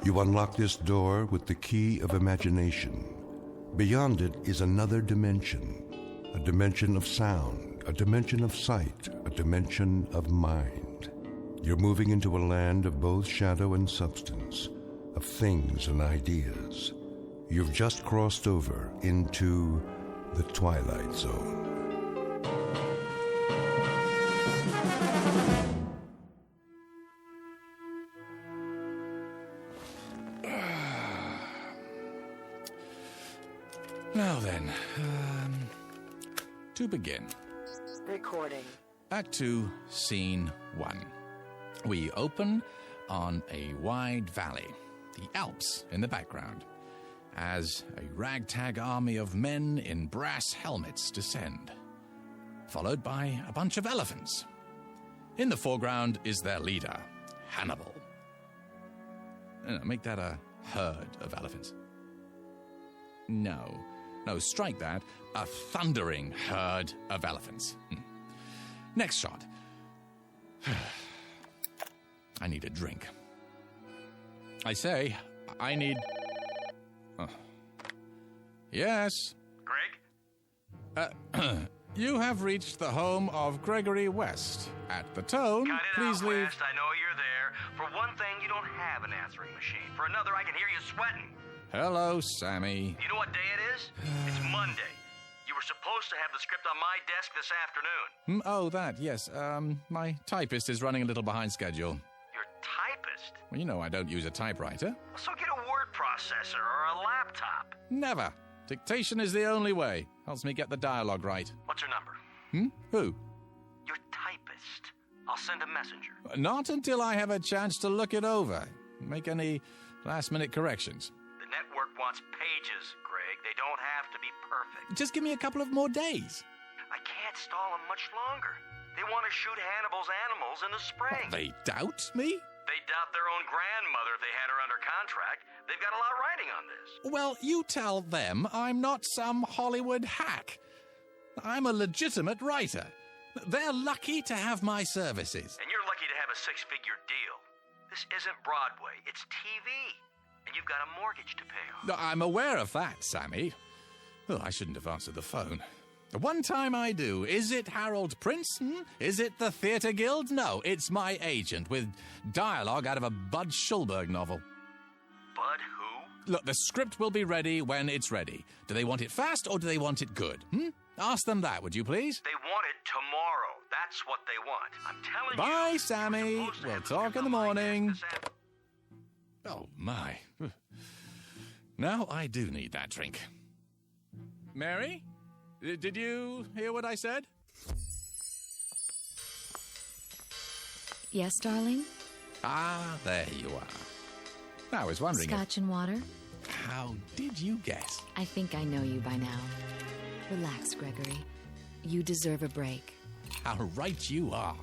You unlock this door with the key of imagination. Beyond it is another dimension, a dimension of sound, a dimension of sight, a dimension of mind. You're moving into a land of both shadow and substance, of things and ideas. You've just crossed over into the Twilight Zone. Now then, to begin. Recording. Act 2, Scene 1. We open on a wide valley, the Alps in the background, as a ragtag army of men in brass helmets descend, followed by a bunch of elephants. In the foreground is their leader, Hannibal. Make that a herd of elephants. No, strike that. A thundering herd of elephants. Next shot. I need a drink. I say, I need... Yes? Greg? You have reached the home of Gregory West. At the tone, Cut it please out, leave... West. I know you're there. For one thing, you don't have an answering machine. For another, I can hear you sweating. Hello, Sammy. You know what day it is? It's Monday. You were supposed to have the script on my desk this afternoon. Oh, that, yes. My typist is running a little behind schedule. Your typist? Well, you know I don't use a typewriter. So get a word processor or a laptop. Never. Dictation is the only way. Helps me get the dialogue right. What's her number? Who? Your typist. I'll send a messenger. Not until I have a chance to look it over. Make any last-minute corrections. The network wants pages, Greg. They don't have to be perfect. Just give me a couple of more days. I can't stall them much longer. They want to shoot Hannibal's animals in the spring. They doubt me? They doubt their own grandmother if they had her under contract. They've got a lot riding on this. Well, you tell them I'm not some Hollywood hack. I'm a legitimate writer. They're lucky to have my services. And you're lucky to have a six-figure deal. This isn't Broadway, it's TV. And you've got a mortgage to pay off. I'm aware of that, Sammy. Oh, I shouldn't have answered the phone. One time I do. Is it Harold Prince? Is it the Theatre Guild? No, it's my agent with dialogue out of a Bud Schulberg novel. Bud who? Look, the script will be ready when it's ready. Do they want it fast or do they want it good? Ask them that, would you please? They want it tomorrow. That's what they want. I'm telling you. Bye, Sammy. We'll talk in the morning. Oh, my. Now I do need that drink. Mary? Did you hear what I said? Yes, darling? Ah, there you are. I was wondering Scotch and water? How did you guess? I think I know you by now. Relax, Gregory. You deserve a break. How right you are.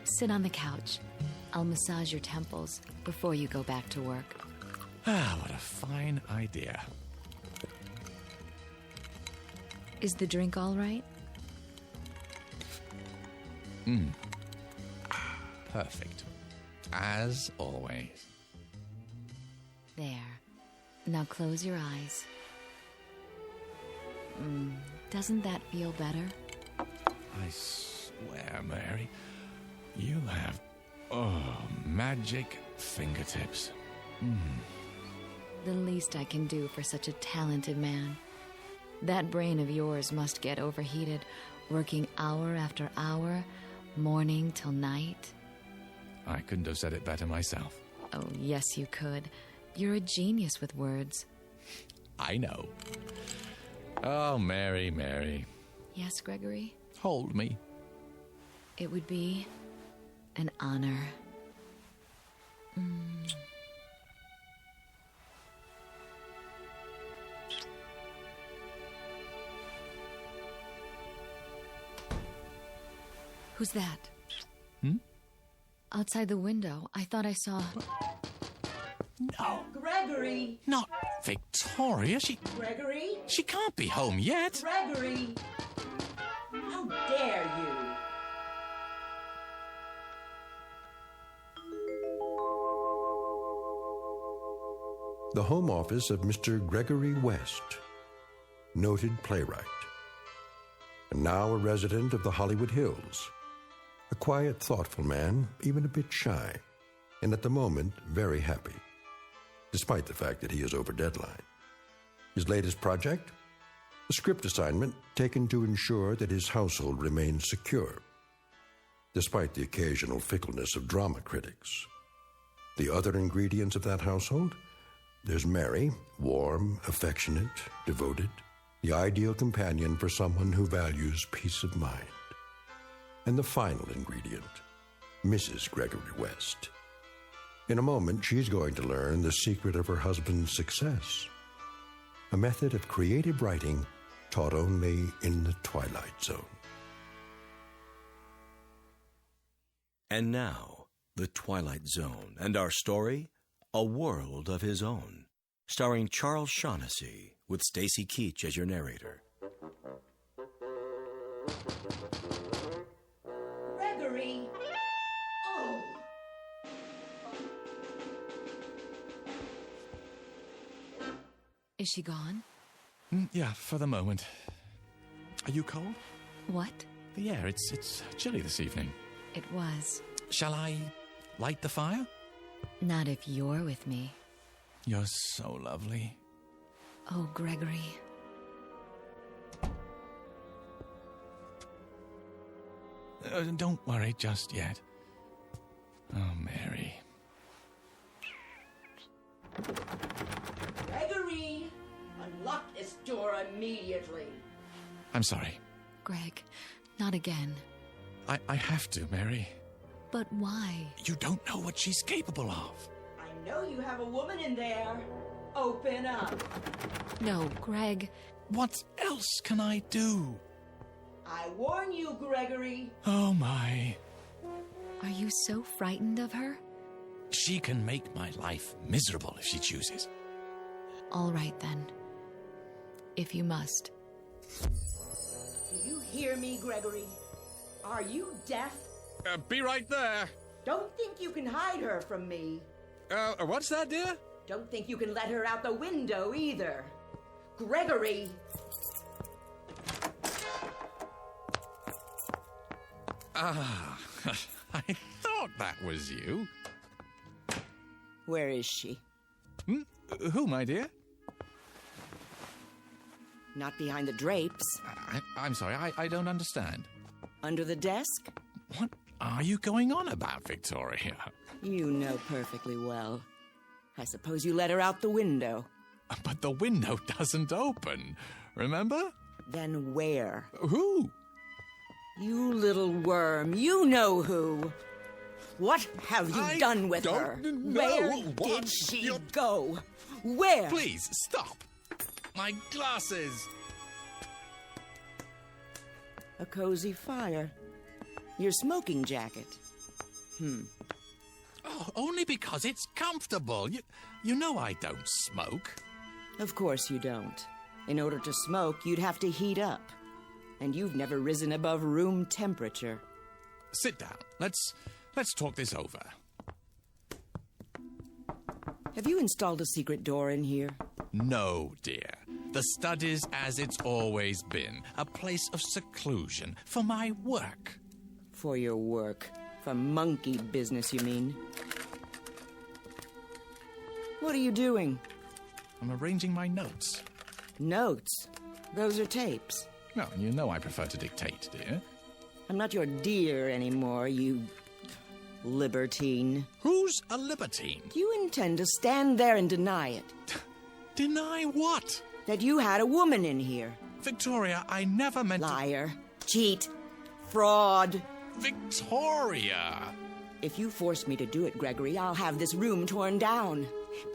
Sit on the couch. I'll massage your temples before you go back to work. Ah, what a fine idea. Is the drink all right? Perfect. As always. There. Now close your eyes. Doesn't that feel better? I swear, Mary, you have, magic fingertips. The least I can do for such a talented man. That brain of yours must get overheated, working hour after hour, morning till night. I couldn't have said it better myself. Oh, yes, you could. You're a genius with words. I know. Oh, Mary, Mary. Yes, Gregory? Hold me. It would be an honor. Who's that? Outside the window, I thought I saw... No. Gregory! Not Victoria. Gregory! She can't be home yet. Gregory! How dare you! the home office of Mr. Gregory West, noted playwright, and now a resident of the Hollywood Hills, a quiet, thoughtful man, even a bit shy, and at the moment very happy, despite the fact that he is over deadline. His latest project? A script assignment taken to ensure that his household remains secure, despite the occasional fickleness of drama critics. The other ingredients of that household? There's Mary, warm, affectionate, devoted, the ideal companion for someone who values peace of mind. And the final ingredient, Mrs. Gregory West. In a moment, she's going to learn the secret of her husband's success, a method of creative writing taught only in the Twilight Zone. And now, The Twilight Zone, and our story, A World of His Own, starring Charles Shaughnessy, with Stacy Keach as your narrator. Gregory! Oh! Is she gone? Yeah, for the moment. Are you cold? What? The air, it's chilly this evening. It was. Shall I light the fire? Not if you're with me. You're so lovely. Oh, Gregory. Don't worry just yet. Oh, Mary. Gregory! Unlock this door immediately. I'm sorry. Greg, not again. I have to, Mary. But why? You don't know what she's capable of. I know you have a woman in there. Open up. No, Greg. What else can I do? I warn you, Gregory. Oh, my. Are you so frightened of her? She can make my life miserable if she chooses. All right, then. If you must. Do you hear me, Gregory? Are you deaf? Be right there. Don't think you can hide her from me. What's that, dear? Don't think you can let her out the window either. Gregory! Ah, I thought that was you. Where is she? Who, my dear? Not behind the drapes. I'm sorry, I don't understand. Under the desk? What are you going on about, Victoria? You know perfectly well. I suppose you let her out the window. But the window doesn't open, remember? Then where? Who? You little worm, you know who. What have you done with her? know Where what did she you're- go? Where? Please, stop. My glasses. A cozy fire. Your smoking jacket. Oh, only because it's comfortable. You know I don't smoke. Of course you don't. In order to smoke, you'd have to heat up. And you've never risen above room temperature. Sit down. Let's talk this over. Have you installed a secret door in here? No, dear. The stud is as it's always been, a place of seclusion for my work. For your work. For monkey business, you mean? What are you doing? I'm arranging my notes. Notes? Those are tapes. No, you know I prefer to dictate, dear. I'm not your dear anymore, you libertine. Who's a libertine? Do you intend to stand there and deny it? Deny what? That you had a woman in here? Victoria, I never meant Liar. Cheat. Fraud. to... Victoria! If you force me to do it, Gregory, I'll have this room torn down.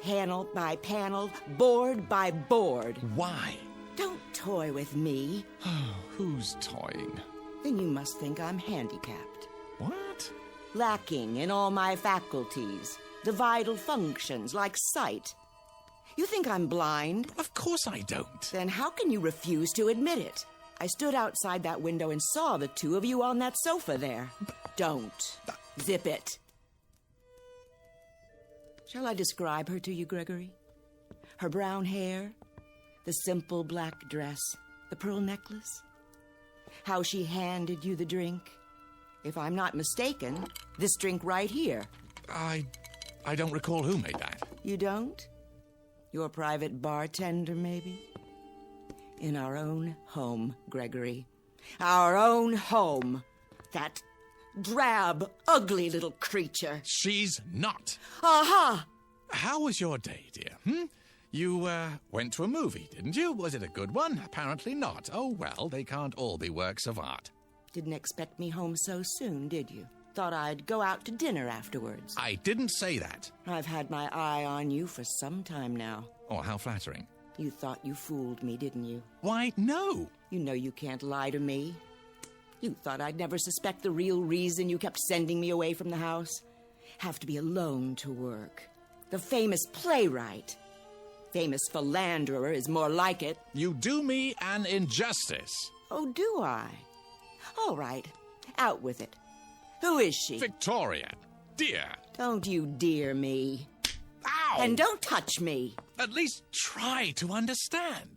Panel by panel, board by board. Why? Don't toy with me. Who's toying? Then you must think I'm handicapped. What? Lacking in all my faculties. The vital functions, like sight. You think I'm blind? Of course I don't. Then how can you refuse to admit it? I stood outside that window and saw the two of you on that sofa there. Don't. Zip it. Shall I describe her to you, Gregory? Her brown hair, the simple black dress, the pearl necklace. How she handed you the drink. If I'm not mistaken, this drink right here. I don't recall who made that. You don't? Your private bartender, maybe? In our own home, Gregory. Our own home. That drab, ugly little creature. She's not. Aha! How was your day, dear? You went to a movie, didn't you? Was it a good one? Apparently not. Oh, well, they can't all be works of art. Didn't expect me home so soon, did you? Thought I'd go out to dinner afterwards. I didn't say that. I've had my eye on you for some time now. Oh, how flattering. You thought you fooled me, didn't you? Why, no. You know you can't lie to me. You thought I'd never suspect the real reason you kept sending me away from the house. Have to be alone to work. The famous playwright. Famous philanderer is more like it. You do me an injustice. Oh, do I? All right, out with it. Who is she? Victoria, dear. Don't you dear me. Ow! And don't touch me. At least try to understand.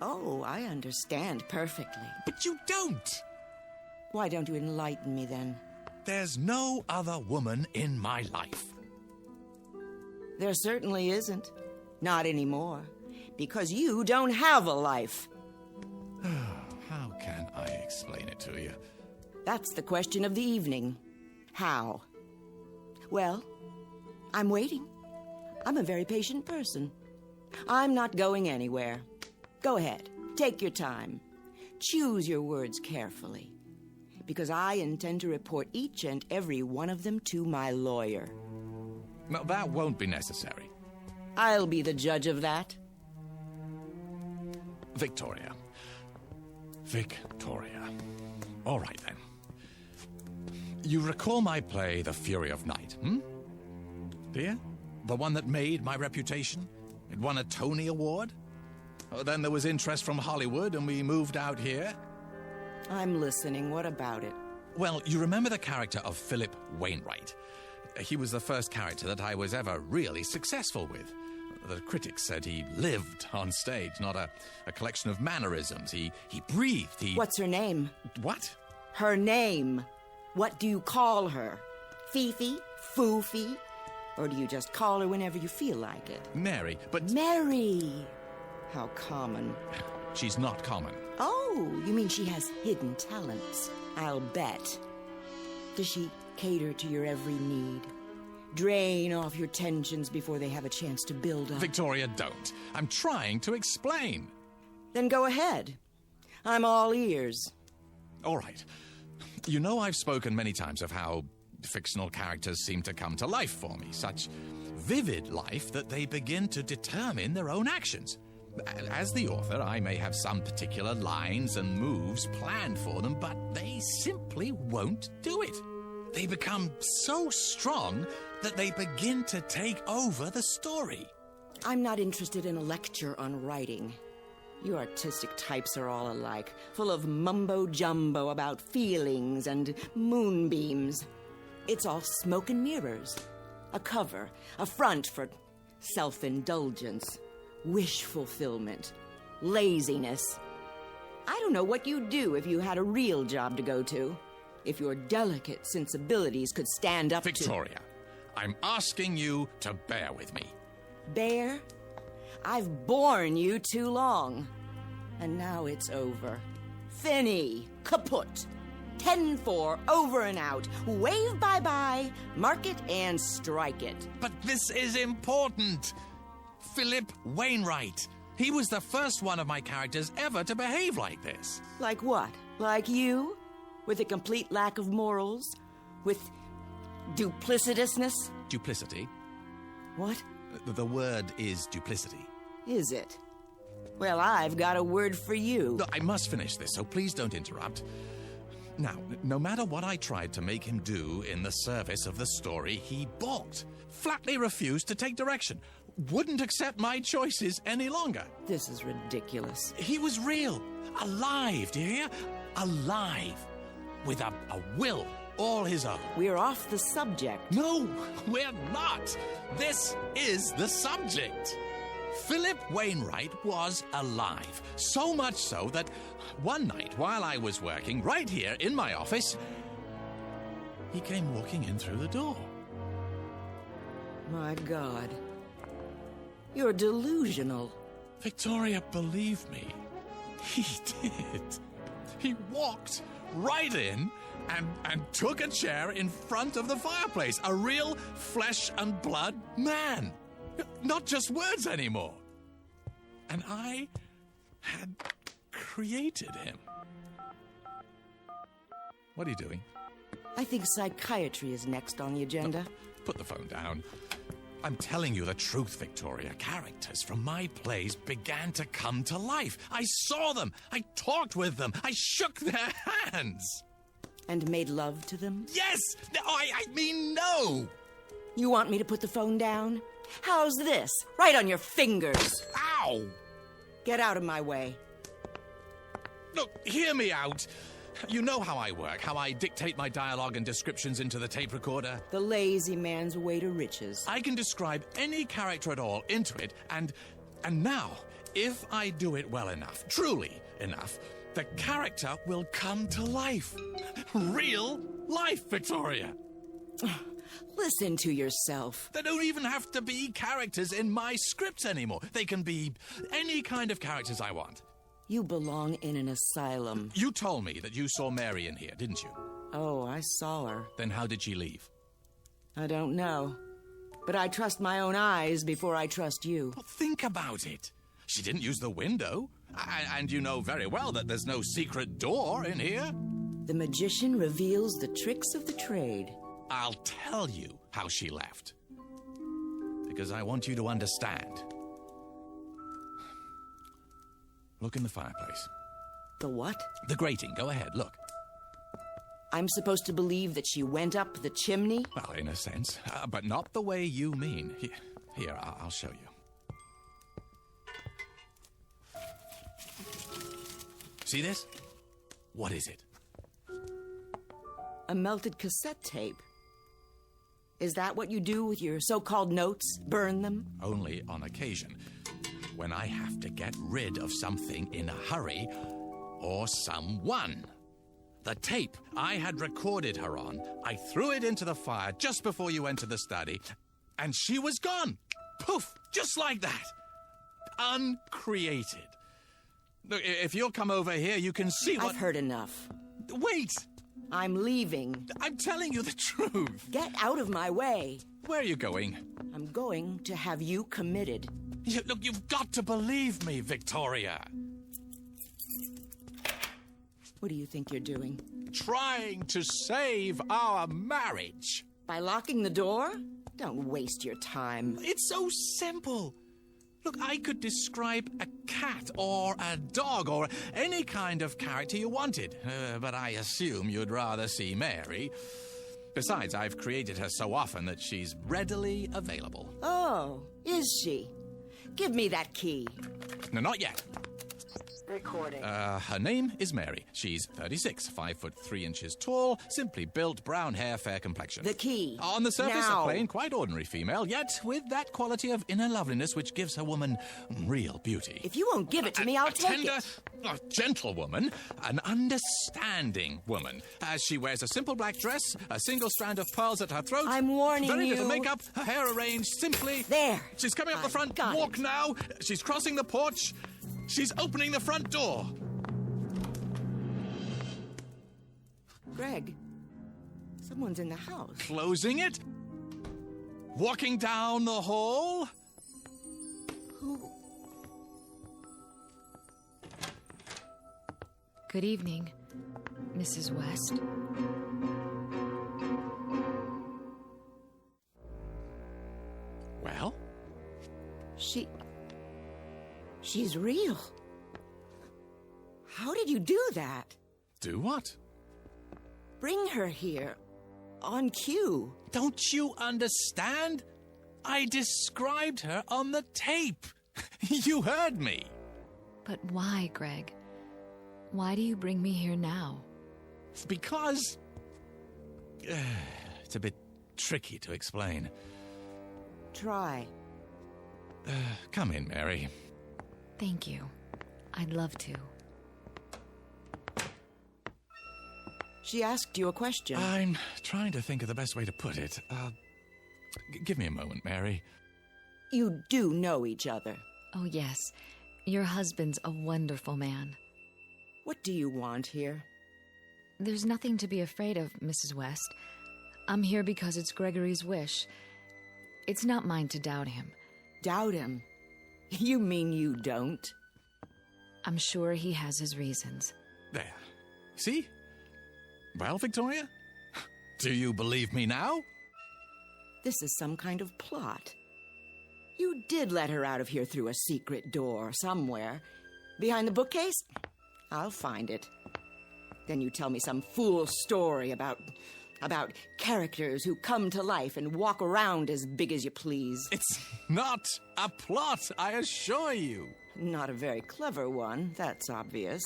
Oh, I understand perfectly. But you don't. Why don't you enlighten me then? There's no other woman in my life. There certainly isn't. Not anymore. Because you don't have a life. How can I explain it to you? That's the question of the evening. How? Well, I'm waiting. I'm a very patient person. I'm not going anywhere. Go ahead. Take your time. Choose your words carefully. Because I intend to report each and every one of them to my lawyer. No, that won't be necessary. I'll be the judge of that. Victoria. All right, then. You recall my play, The Fury of Night, Dear? The one that made my reputation? It won a Tony Award? Oh, then there was interest from Hollywood, and we moved out here. I'm listening. What about it? Well, you remember the character of Philip Wainwright. He was the first character that I was ever really successful with. The critics said he lived on stage, not a collection of mannerisms. He breathed, What's her name? What? Her name. What do you call her? Fifi? Foofy? Or do you just call her whenever you feel like it? Mary, but... Mary! How common. She's not common. Oh, you mean she has hidden talents? I'll bet. Does she cater to your every need? Drain off your tensions before they have a chance to build up? Victoria, don't. I'm trying to explain. Then go ahead. I'm all ears. All right. You know I've spoken many times of how fictional characters seem to come to life for me. Such vivid life that they begin to determine their own actions. As the author, I may have some particular lines and moves planned for them, but they simply won't do it. They become so strong that they begin to take over the story. I'm not interested in a lecture on writing. You artistic types are all alike, full of mumbo-jumbo about feelings and moonbeams. It's all smoke and mirrors. A cover, a front for self-indulgence, wish fulfillment, laziness. I don't know what you'd do if you had a real job to go to. If your delicate sensibilities could stand up Victoria, I'm asking you to bear with me. Bear? I've borne you too long. And now it's over. Finny, kaput. 10-4, over and out. Wave bye-bye, mark it and strike it. But this is important. Philip Wainwright. He was the first one of my characters ever to behave like this. Like what? Like you? With a complete lack of morals? With duplicitousness? Duplicity? What? The word is duplicity. Is it? Well, I've got a word for you. Look, I must finish this, so please don't interrupt. Now, no matter what I tried to make him do in the service of the story, he balked. Flatly refused to take direction. Wouldn't accept my choices any longer. This is ridiculous. He was real. Alive, do you hear? Alive. With a will all his own. We're off the subject. No, we're not. This is the subject. Philip Wainwright was alive. So much so that one night while I was working right here in my office, he came walking in through the door. My God. You're delusional. Victoria, believe me, he did. He walked right in and took a chair in front of the fireplace. A real flesh and blood man. Not just words anymore. And I had created him. What are you doing? I think psychiatry is next on the agenda. Put the phone down. I'm telling you the truth, Victoria. Characters from my plays began to come to life. I saw them. I talked with them. I shook their hands. And made love to them? Yes! No, I mean no! You want me to put the phone down? How's this? Right on your fingers. Ow! Get out of my way. Look, hear me out. You know how I work, how I dictate my dialogue and descriptions into the tape recorder. The lazy man's way to riches. I can describe any character at all into it, and now, if I do it well enough, truly enough, the character will come to life. Real life, Victoria. Listen to yourself. They don't even have to be characters in my scripts anymore. They can be any kind of characters I want. You belong in an asylum. You told me that you saw Mary in here, didn't you? Oh, I saw her. Then how did she leave? I don't know. But I trust my own eyes before I trust you. Well, think about it. She didn't use the window. And you know very well that there's no secret door in here. The magician reveals the tricks of the trade. I'll tell you how she left. Because I want you to understand. Look in the fireplace. The what? The grating. Go ahead, look. I'm supposed to believe that she went up the chimney? Well, in a sense, but not the way you mean. Here, I'll show you. See this? What is it? A melted cassette tape. Is that what you do with your so-called notes? Burn them? Only on occasion. When I have to get rid of something in a hurry, or someone. The tape I had recorded her on, I threw it into the fire just before you entered the study, and she was gone. Poof! Just like that. Uncreated. Look, if you'll come over here, you can see what... I've heard enough. Wait! I'm leaving. I'm telling you the truth. Get out of my way. Where are you going? I'm going to have you committed. Look, you've got to believe me, Victoria. What do you think you're doing? Trying to save our marriage. By locking the door? Don't waste your time. It's so simple. Look, I could describe a cat or a dog or any kind of character you wanted, but I assume you'd rather see Mary. Besides, I've created her so often that she's readily available. Oh, is she? Give me that key. No, not yet. Recording. Her name is Mary. She's 36, 5 foot 3 inches tall, simply built, brown hair, fair complexion. The key. On the surface, Now. a plain, quite ordinary female, yet with that quality of inner loveliness which gives a woman real beauty. If you won't give it to me, I'll a take tender, it. a gentle woman, an understanding woman. As she wears a simple black dress, a single strand of pearls at her throat. I'm warning very you. little makeup, her hair arranged simply. There. She's coming up the I've front got walk it. now. She's crossing the porch. She's opening the front door. Greg, someone's in the house. Closing it. Walking down the hall. Who? Good evening, Mrs. West. Well? She's real. How did you do that? Do what? Bring her here. On cue. Don't you understand? I described her on the tape. You heard me. But why, Greg? Why do you bring me here now? Because... it's a bit tricky to explain. Try. Come in, Mary. Thank you. I'd love to. She asked you a question. I'm trying to think of the best way to put it. Give me a moment, Mary. You do know each other. Oh, yes. Your husband's a wonderful man. What do you want here? There's nothing to be afraid of, Mrs. West. I'm here because it's Gregory's wish. It's not mine to doubt him. Doubt him? You mean you don't? I'm sure he has his reasons. There. See? Well, Victoria? Do you believe me now? This is some kind of plot. You did let her out of here through a secret door somewhere. Behind the bookcase? I'll find it. Then you tell me some fool story about characters who come to life and walk around as big as you please. It's not a plot, I assure you. Not a very clever one, that's obvious.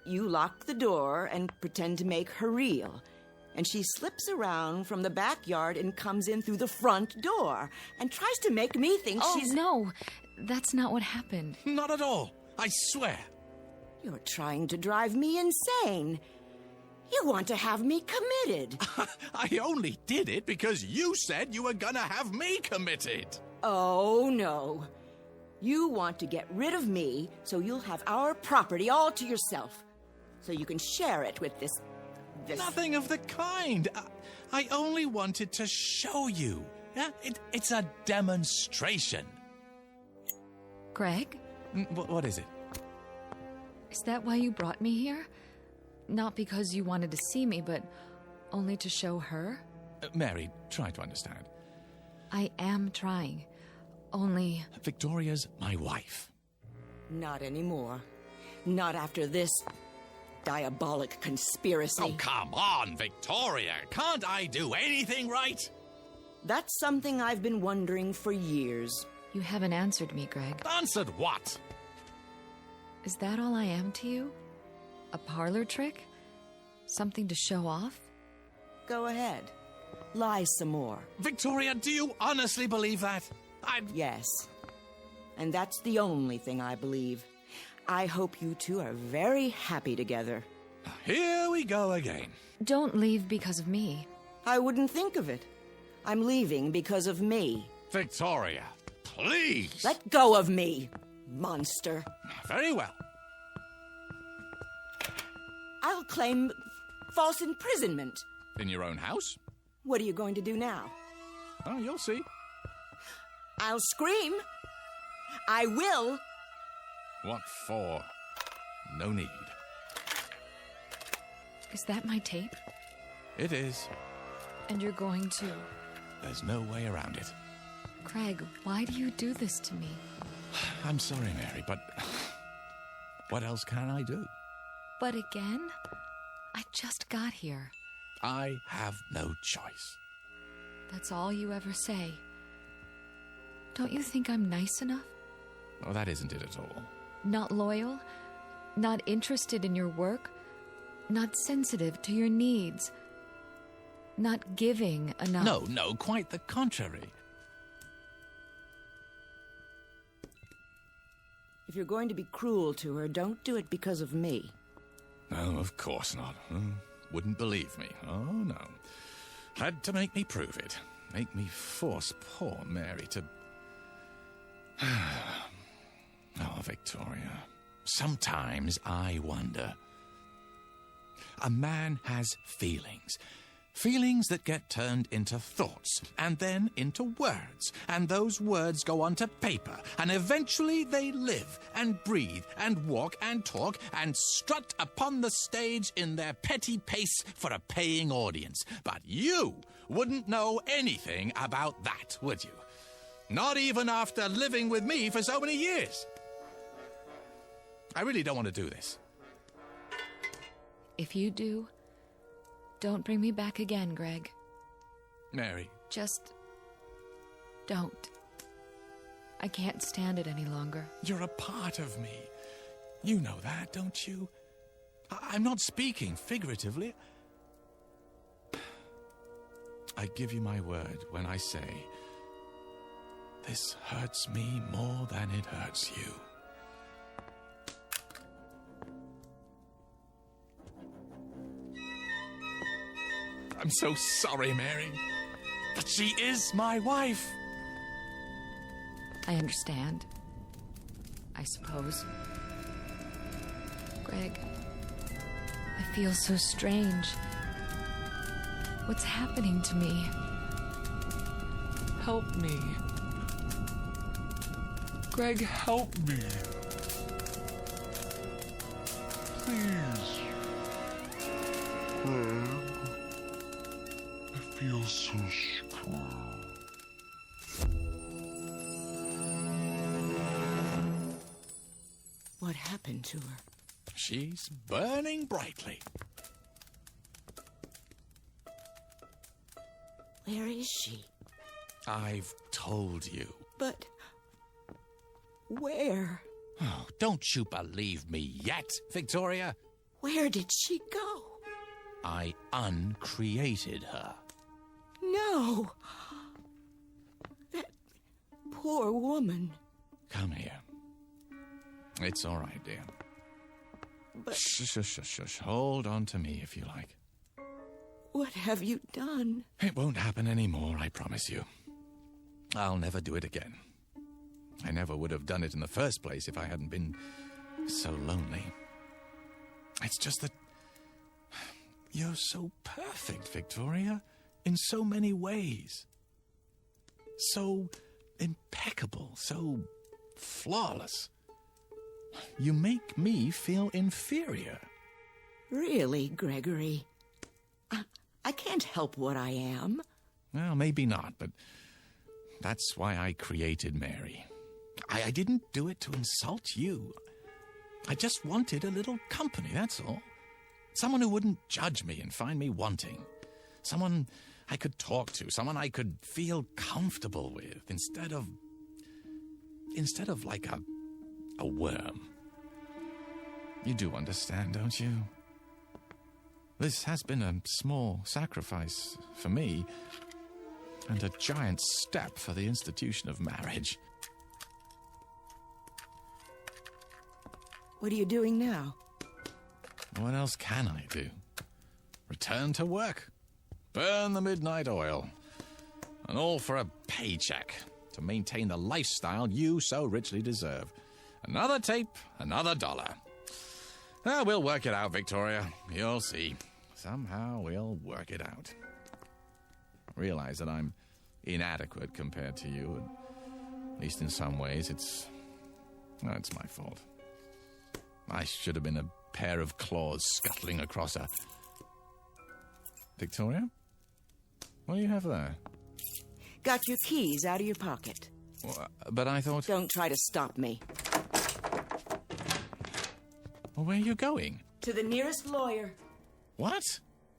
You lock the door and pretend to make her real. And she slips around from the backyard and comes in through the front door and tries to make me think she's... Oh, no. That's not what happened. Not at all. I swear. You're trying to drive me insane. You want to have me committed. I only did it because you said you were gonna have me committed. Oh, no. You want to get rid of me so you'll have our property all to yourself. So you can share it with this... Nothing of the kind. I only wanted to show you. Yeah, it's a demonstration. Greg? What is it? Is that why you brought me here? Not because you wanted to see me, but only to show her? Mary, try to understand. I am trying. Only... Victoria's my wife. Not anymore. Not after this diabolic conspiracy. Oh, come on, Victoria. Can't I do anything right? That's something I've been wondering for years. You haven't answered me, Greg. Answered what? Is that all I am to you? A parlor trick? Something to show off? Go ahead. Lie some more. Victoria, do you honestly believe that? Yes. And that's the only thing I believe. I hope you two are very happy together. Here we go again. Don't leave because of me. I wouldn't think of it. I'm leaving because of me. Victoria, please. Let go of me, monster. Very well. I'll claim false imprisonment. In your own house? What are you going to do now? Oh, you'll see. I'll scream. I will. What for? No need. Is that my tape? It is. And you're going to... There's no way around it. Craig, why do you do this to me? I'm sorry, Mary, but what else can I do? But again? I just got here. I have no choice. That's all you ever say. Don't you think I'm nice enough? Oh, that isn't it at all. Not loyal? Not interested in your work? Not sensitive to your needs? Not giving enough? No, quite the contrary. If you're going to be cruel to her, don't do it because of me. No, of course not. Wouldn't believe me. Oh, no. Had to make me prove it. Make me force poor Mary to... Oh, Victoria. Sometimes I wonder. A man has feelings. Feelings that get turned into thoughts, and then into words. And those words go onto paper, and eventually they live, and breathe, and walk, and talk, and strut upon the stage in their petty pace for a paying audience. But you wouldn't know anything about that, would you? Not even after living with me for so many years. I really don't want to do this. If you do, don't bring me back again, Greg. Mary. Just... don't. I can't stand it any longer. You're a part of me. You know that, don't you? I'm not speaking figuratively. I give you my word when I say This hurts me more than it hurts you. I'm so sorry, Mary. But she is my wife. I understand. I suppose. Greg, I feel so strange. What's happening to me? Help me. Greg, help me. Please. Greg, I feel so strong. What happened to her? She's burning brightly. Where is she? I've told you. But where? Oh, don't you believe me yet, Victoria? Where did she go? I uncreated her. No. That poor woman. Come here. It's all right, dear. But Shush. Hold on to me if you like. what have you done? It won't happen anymore, I promise you. I'll never do it again. I never would have done it in the first place if I hadn't been so lonely. It's just that you're so perfect, Victoria, in so many ways. So impeccable, so flawless. You make me feel inferior. Really, Gregory? I can't help what I am. Well, maybe not, but that's why I created Mary. I didn't do it to insult you. I just wanted a little company, that's all. Someone who wouldn't judge me and find me wanting. Someone I could talk to, someone I could feel comfortable with, instead of like a worm. You do understand, don't you? This has been a small sacrifice for me, and a giant step for the institution of marriage. What are you doing now? What else can I do? Return to work, burn the midnight oil, and all for a paycheck to maintain the lifestyle you so richly deserve. Another tape, another dollar. We'll work it out, Victoria. You'll see. Somehow we'll work it out. Realize that I'm inadequate compared to you, and at least in some ways it's my fault. I should have been a pair of claws scuttling across a... Victoria? What do you have there? Got your keys out of your pocket. But I thought... Don't try to stop me. Well, where are you going? To the nearest lawyer. What?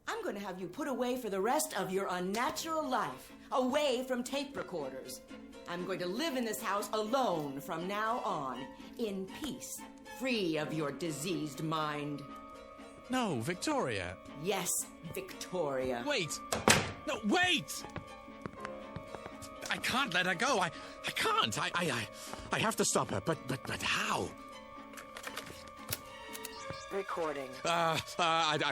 I'm going to have you put away for the rest of your unnatural life. Away from tape recorders. I'm going to live in this house alone from now on. In peace. Free of your diseased mind. No, Victoria. Yes, Victoria. Wait! No, wait! I can't let her go. I can't. I have to stop her. But how? Recording. A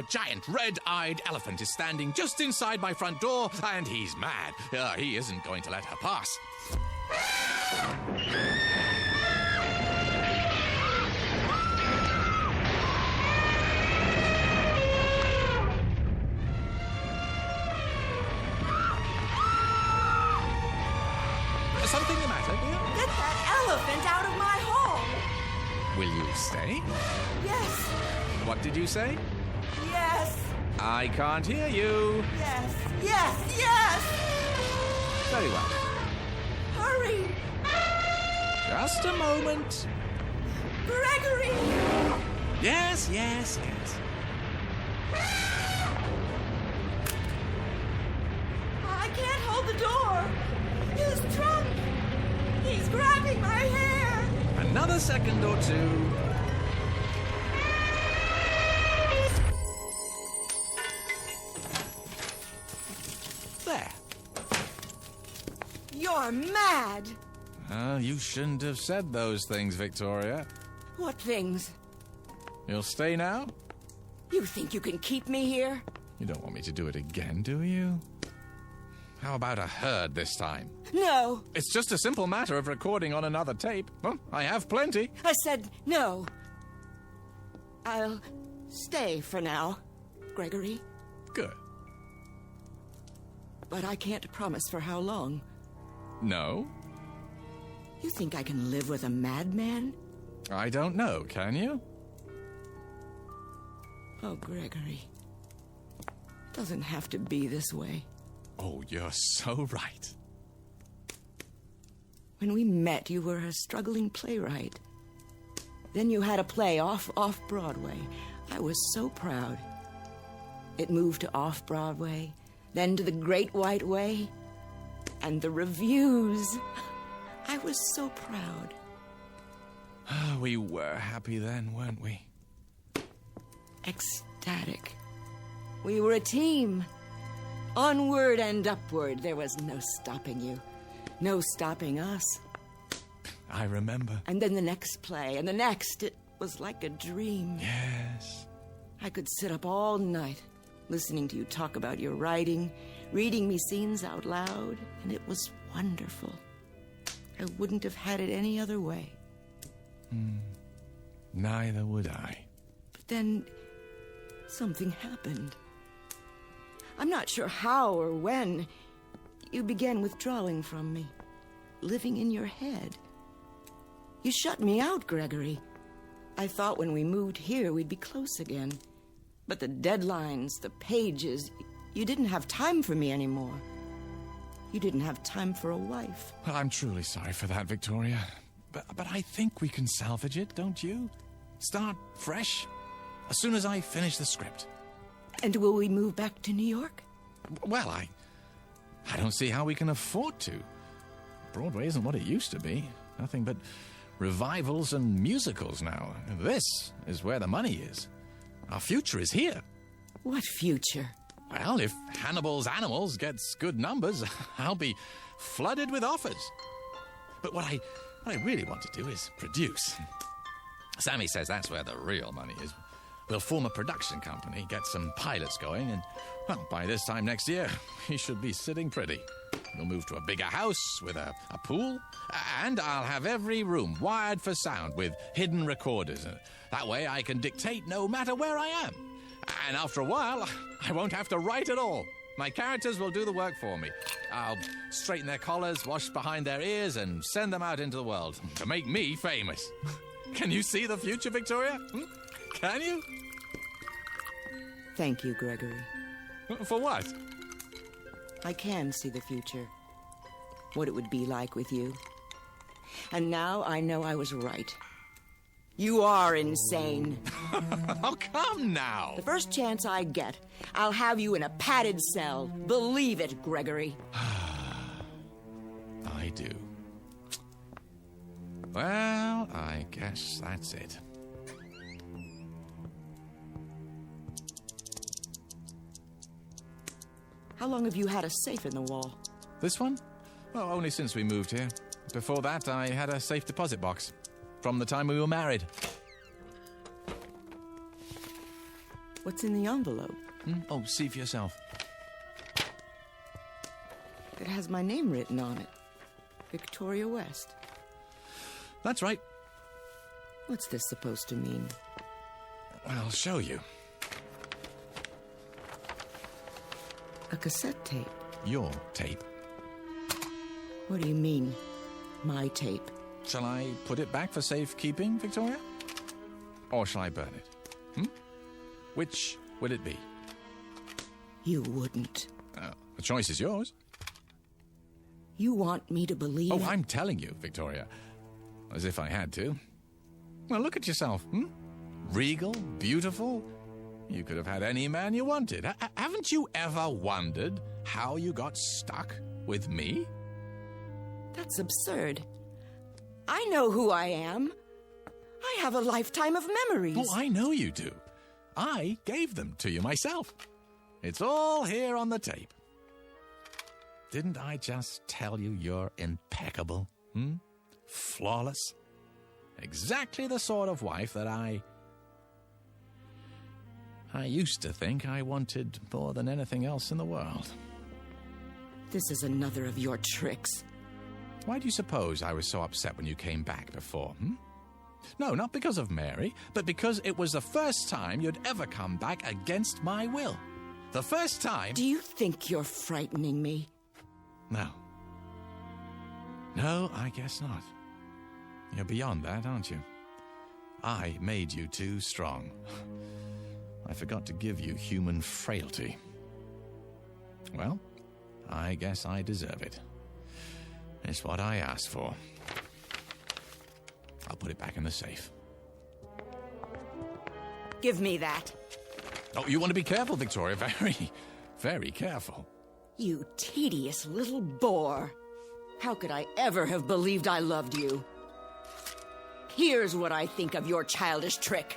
giant red-eyed elephant is standing just inside my front door, and he's mad. He isn't going to let her pass. Something the matter, dear? Get that elephant out of my home! Will you stay? Yes, What did you say? yes, I can't hear you. yes, yes, yes! Very well. Hurry! Just a moment. Gregory! Yes. I can't hold the door! His trunk! He's grabbing my hair! Another second or two. There. You're mad! You shouldn't have said those things, Victoria. What things? You'll stay now? You think you can keep me here? You don't want me to do it again, do you? How about a herd this time? No. It's just a simple matter of recording on another tape. Well, I have plenty. I said no. I'll stay for now, Gregory. Good. But I can't promise for how long. No? You think I can live with a madman? I don't know, can you? Oh, Gregory. It doesn't have to be this way. Oh, you're so right. When we met, you were a struggling playwright. Then you had a play off Broadway. I was so proud. It moved to off-Broadway, then to the Great White Way, and the reviews. I was so proud. We were happy then, weren't we? Ecstatic. We were a team. Onward and upward. There was no stopping you. No stopping us. I remember. And then the next play, and the next. It was like a dream. Yes. I could sit up all night, listening to you talk about your writing, reading me scenes out loud, and it was wonderful. I wouldn't have had it any other way. Neither would I. But then, something happened. I'm not sure how or when. You began withdrawing from me, living in your head. You shut me out, Gregory. I thought when we moved here we'd be close again. But the deadlines, the pages, you didn't have time for me anymore. You didn't have time for a wife. Well, I'm truly sorry for that, Victoria. But I think we can salvage it, don't you? Start fresh, as soon as I finish the script. And will we move back to New York? Well, I don't see how we can afford to. Broadway isn't what it used to be. Nothing but revivals and musicals now. This is where the money is. Our future is here. What future? Well, if Hannibal's Animals gets good numbers, I'll be flooded with offers. But what I really want to do is produce. Sammy says that's where the real money is. We'll form a production company, get some pilots going, and, well, by this time next year, we should be sitting pretty. We'll move to a bigger house with a pool, and I'll have every room wired for sound with hidden recorders. That way I can dictate no matter where I am. And after a while, I won't have to write at all. My characters will do the work for me. I'll straighten their collars, wash behind their ears, and send them out into the world to make me famous. Can you see the future, Victoria? Can you? Thank you, Gregory. For what? I can see the future. What it would be like with you. And now I know I was right. You are insane. Oh, come now. The first chance I get, I'll have you in a padded cell. Believe it, Gregory. I do. Well, I guess that's it. How long have you had a safe in the wall? This one? Well, only since we moved here. Before that, I had a safe deposit box. From the time we were married. What's in the envelope? Oh, see for yourself. It has my name written on it. Victoria West. That's right. What's this supposed to mean? I'll show you. A cassette tape. Your tape. What do you mean, my tape? Shall I put it back for safekeeping, Victoria? Or shall I burn it? Which will it be? You wouldn't. The choice is yours. You want me to believe... Oh, I'm telling you, Victoria. As if I had to. Well, look at yourself, Regal, beautiful. You could have had any man you wanted. Haven't you ever wondered how you got stuck with me? That's absurd. I know who I am. I have a lifetime of memories. Oh, I know you do. I gave them to you myself. It's all here on the tape. Didn't I just tell you you're impeccable? flawless. Exactly the sort of wife that I used to think I wanted more than anything else in the world. This is another of your tricks. Why do you suppose I was so upset when you came back before, No, not because of Mary, but because it was the first time you'd ever come back against my will. The first time... Do you think you're frightening me? No. No, I guess not. You're beyond that, aren't you? I made you too strong. I forgot to give you human frailty. Well, I guess I deserve it. It's what I asked for. I'll put it back in the safe. Give me that. Oh, you want to be careful, Victoria. Very, very careful. You tedious little bore. How could I ever have believed I loved you? Here's what I think of your childish trick.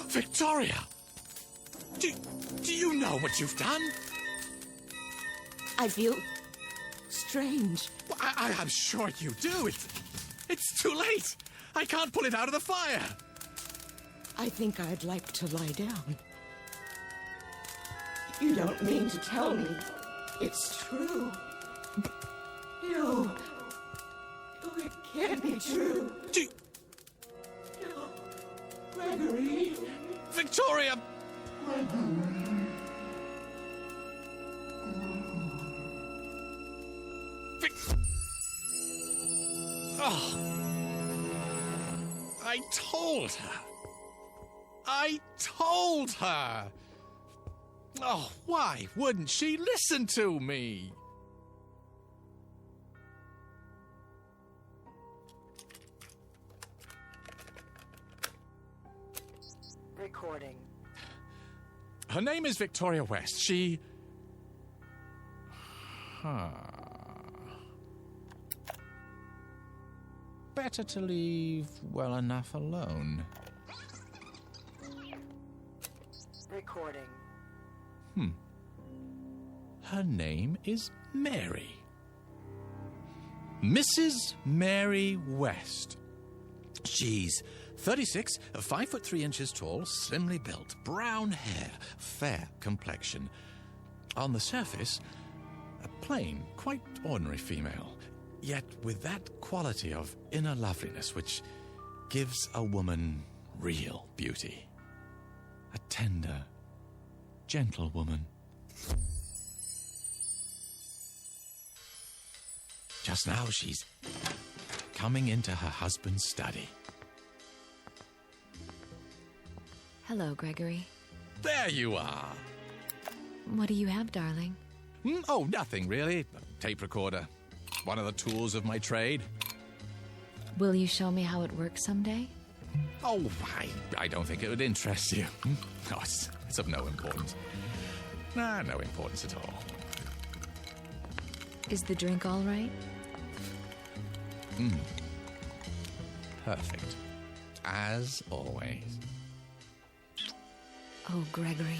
Victoria! Do you know what you've done? I feel strange. Well, I'm sure you do. It's too late. I can't pull it out of the fire. I think I'd like to lie down. You don't mean to tell me it's true. No. Oh, it can't be true. No. Gregory. Victoria! Oh. I told her. Oh, why wouldn't she listen to me? Recording. Her name is Victoria West. She... Better to leave well enough alone. Recording. Her name is Mary. Mrs. Mary West. She's 36, 5'3" tall, slimly built, brown hair, fair complexion. On the surface, a plain, quite ordinary female, yet with that quality of inner loveliness which gives a woman real beauty. A tender, gentle woman. Just now she's coming into her husband's study. Hello, Gregory. There you are. What do you have, darling? Oh, nothing really. A tape recorder. One of the tools of my trade. Will you show me how it works someday? Oh, I don't think it would interest you. Oh, it's of no importance. Nah, no importance at all. Is the drink all right? Perfect. As always. Oh, Gregory.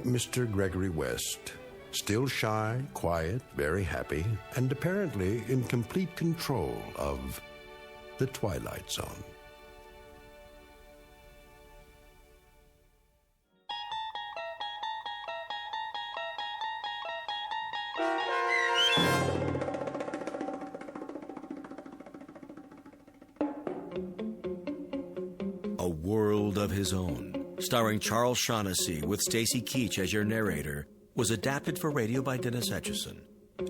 Mr. Gregory West, still shy, quiet, very happy, and apparently in complete control of the Twilight Zone. A World of His Own, starring Charles Shaughnessy with Stacy Keach as your narrator, was adapted for radio by Dennis Etchison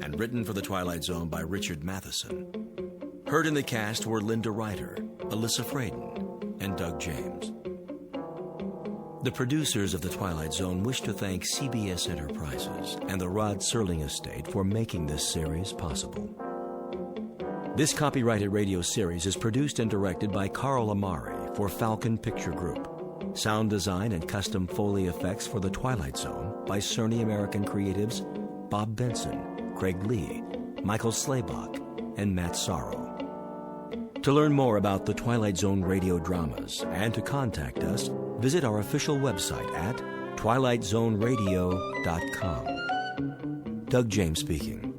and written for The Twilight Zone by Richard Matheson. Heard in the cast were Linda Ryder, Alyssa Fraden, and Doug James. The producers of The Twilight Zone wish to thank CBS Enterprises and the Rod Serling Estate for making this series possible. This copyrighted radio series is produced and directed by Carl Amari for Falcon Picture Group. Sound design and custom Foley effects for The Twilight Zone by Cerny American creatives Bob Benson, Craig Lee, Michael Slaybach, and Matt Sorrow. To learn more about The Twilight Zone radio dramas and to contact us, visit our official website at twilightzoneradio.com. Doug James speaking.